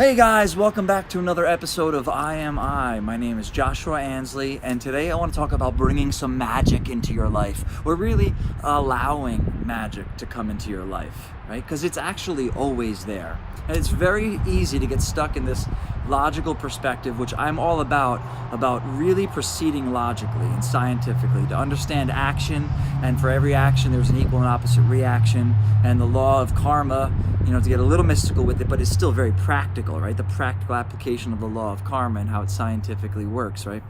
Hey guys, welcome back to another episode of I Am I. My name is Joshua Ansley, and today I want to talk about bringing some magic into your life. We're really allowing magic to come into your life, right? Because it's actually always there. And it's very easy to get stuck in this logical perspective, which I'm all about really proceeding logically and scientifically to understand action, and for every action there's an equal and opposite reaction, and the law of karma, to get a little mystical with it, but it's still very practical, right? The practical application of the law of karma and how it scientifically works, right?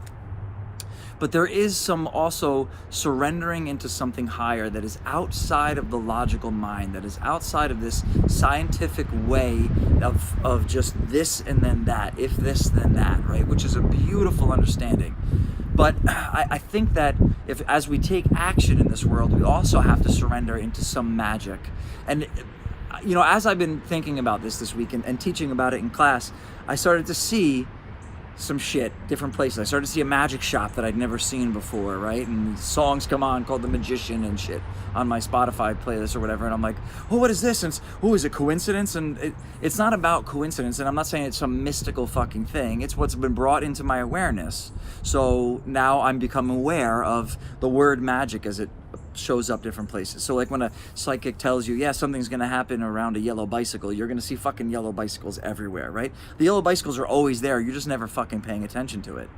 But there is some also surrendering into something higher that is outside of the logical mind, that is outside of this scientific way of just this and then that, if this, then that, right? Which is a beautiful understanding. But I think that as we take action in this world, we also have to surrender into some magic. And as I've been thinking about this week and teaching about it in class, I started to see some shit, different places. I started to see a magic shop that I'd never seen before, right? And songs come on called The Magician and shit on my Spotify playlist or whatever. And I'm like, oh, what is this? And is it coincidence? And it's not about coincidence. And I'm not saying it's some mystical fucking thing. It's what's been brought into my awareness. So now I'm becoming aware of the word magic as it shows up different places. So like when a psychic tells you, yeah, something's gonna happen around a yellow bicycle, you're gonna see fucking yellow bicycles everywhere, right? The yellow bicycles are always there, you're just never fucking paying attention to it.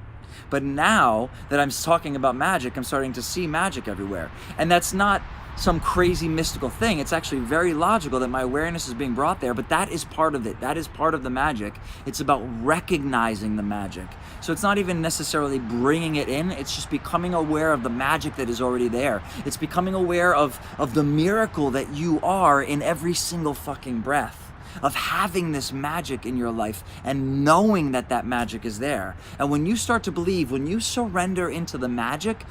But now that I'm talking about magic, I'm starting to see magic everywhere. And that's not some crazy mystical thing. It's actually very logical that my awareness is being brought there, but that is part of it. That is part of the magic. It's about recognizing the magic. So it's not even necessarily bringing it in, it's just becoming aware of the magic that is already there. It's becoming aware of the miracle that you are in every single fucking breath, of having this magic in your life and knowing that that magic is there. And when you start to believe, when you surrender into the magic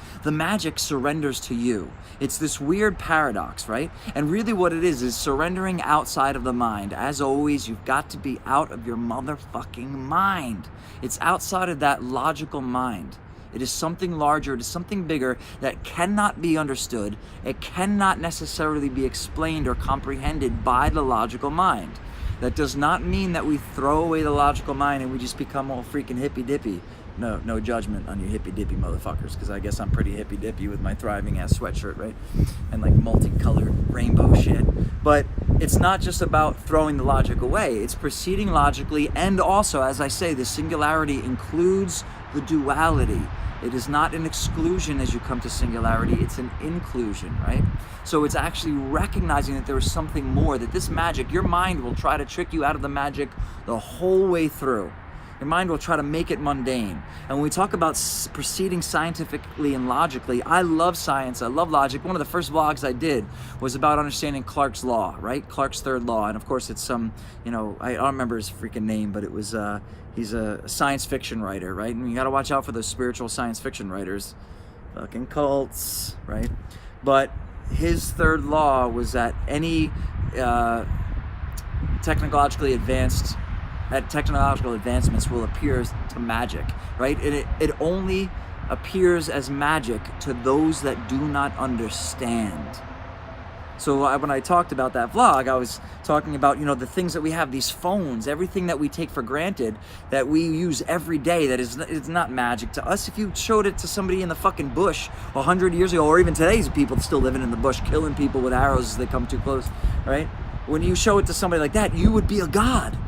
surrenders to you. It's this weird paradox, right? And really what it is surrendering outside of the mind. As always, you've got to be out of your motherfucking mind. It's outside of that logical mind. It is something larger, it is something bigger that cannot be understood. It cannot necessarily be explained or comprehended by the logical mind. That does not mean that we throw away the logical mind and we just become all freaking hippy-dippy. No judgment on you hippy-dippy motherfuckers, because I guess I'm pretty hippy-dippy with my thriving-ass sweatshirt, right? And like multicolored rainbow shit. But it's not just about throwing the logic away. It's proceeding logically, and also, as I say, the singularity includes the duality. It is not an exclusion as you come to singularity, it's an inclusion, right? So it's actually recognizing that there is something more, that this magic, your mind will try to trick you out of the magic the whole way through. Your mind will try to make it mundane. And when we talk about proceeding scientifically and logically, I love science, I love logic. One of the first vlogs I did was about understanding Clarke's law, right? Clarke's third law. And of course it's some, I don't remember his freaking name, but it was, he's a science fiction writer, right? And you gotta watch out for those spiritual science fiction writers. Fucking cults, right? But his third law was that any technological advancements will appear to magic, right? And it only appears as magic to those that do not understand. So when I talked about that vlog, I was talking about, the things that we have, these phones, everything that we take for granted, that we use every day, that it's not magic to us. If you showed it to somebody in the fucking bush 100 years ago, or even today's people still living in the bush, killing people with arrows as they come too close, right? When you show it to somebody like that, you would be a god.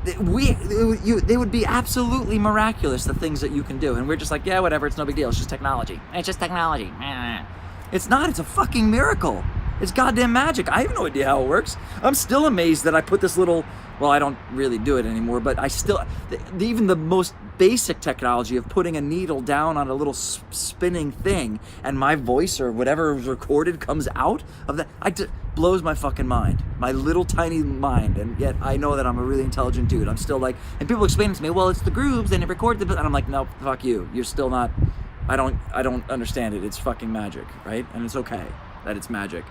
They would be absolutely miraculous, the things that you can do. And we're just like, yeah, whatever, it's no big deal, it's just technology. It's just technology. It's not, it's a fucking miracle. It's goddamn magic. I have no idea how it works. I'm still amazed that I put this little, well, I don't really do it anymore, but I still, even the most basic technology of putting a needle down on a little spinning thing and my voice or whatever is recorded comes out of that, blows my fucking mind, my little tiny mind. And yet I know that I'm a really intelligent dude. I'm still like, and people explain it to me, well, it's the grooves and it records it, and I'm like, no, fuck you. You're still not, I don't understand it. It's fucking magic, right? And it's okay that it's magic.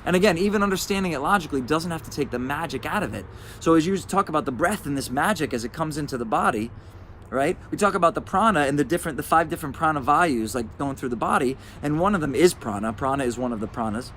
And again, even understanding it logically doesn't have to take the magic out of it. So as you talk about the breath and this magic as it comes into the body, right? We talk about the prana and the 5 different prana vayus, like going through the body, and one of them is prana. Prana is one of the pranas.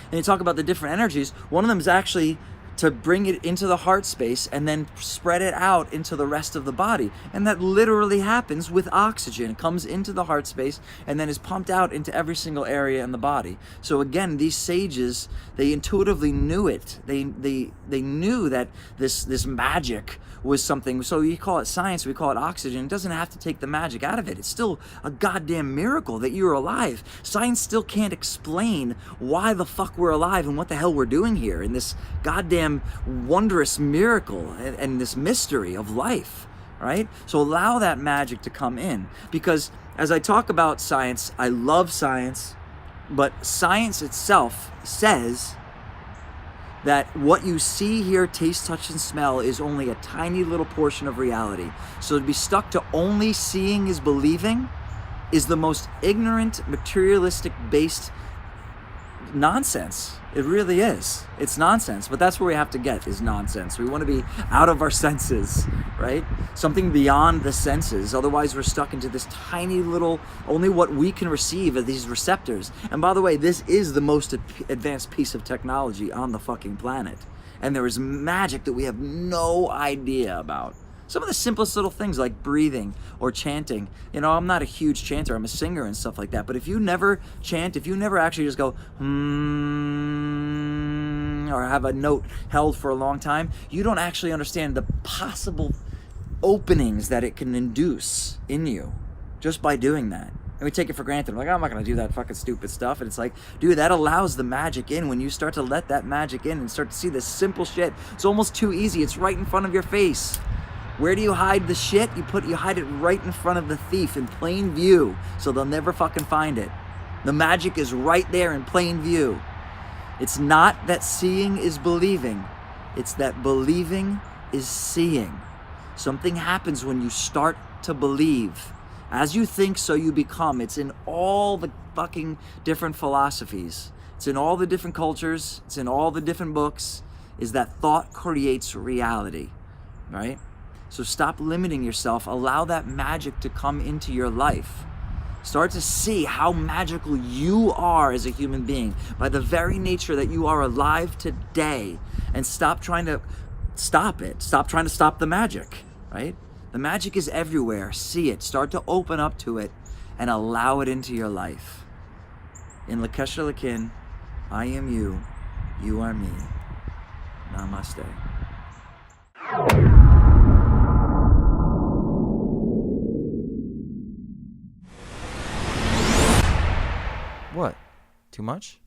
And you talk about the different energies. One of them is actually to bring it into the heart space and then spread it out into the rest of the body. And that literally happens with oxygen. It comes into the heart space and then is pumped out into every single area in the body. So again, these sages, they intuitively knew it. They knew that this magic was something. So we call it science, we call it oxygen. It doesn't have to take the magic out of it. It's still a goddamn miracle that you're alive. Science still can't explain why the fuck we're alive and what the hell we're doing here in this goddamn wondrous miracle and this mystery of life, right? So allow that magic to come in, because as I talk about science, I love science, but science itself says that what you see, hear, taste, touch, and smell is only a tiny little portion of reality. So to be stuck to only seeing is believing is the most ignorant, materialistic based nonsense. It really is. It's nonsense, but that's where we have to get, is nonsense. We want to be out of our senses, right? Something beyond the senses. Otherwise, we're stuck into this tiny little, only what we can receive are these receptors. And by the way, this is the most advanced piece of technology on the fucking planet. And there is magic that we have no idea about. Some of the simplest little things like breathing or chanting. You know, I'm not a huge chanter, I'm a singer and stuff like that. But if you never chant, if you never actually just go, or have a note held for a long time, you don't actually understand the possible openings that it can induce in you just by doing that. And we take it for granted. I'm like, oh, I'm not going to do that fucking stupid stuff. And it's like, dude, that allows the magic in. When you start to let that magic in and start to see this simple shit, it's almost too easy. It's right in front of your face. Where do you hide the shit? You hide it right in front of the thief in plain view, so they'll never fucking find it. The magic is right there in plain view. It's not that seeing is believing. It's that believing is seeing. Something happens when you start to believe. As you think, so you become. It's in all the fucking different philosophies. It's in all the different cultures. It's in all the different books. Is that thought creates reality, right? So stop limiting yourself. Allow that magic to come into your life. Start to see how magical you are as a human being by the very nature that you are alive today. And stop trying to stop it. Stop trying to stop the magic, right? The magic is everywhere. See it. Start to open up to it and allow it into your life. In Lakesha Lakin, I am you. You are me. Namaste. What? Too much?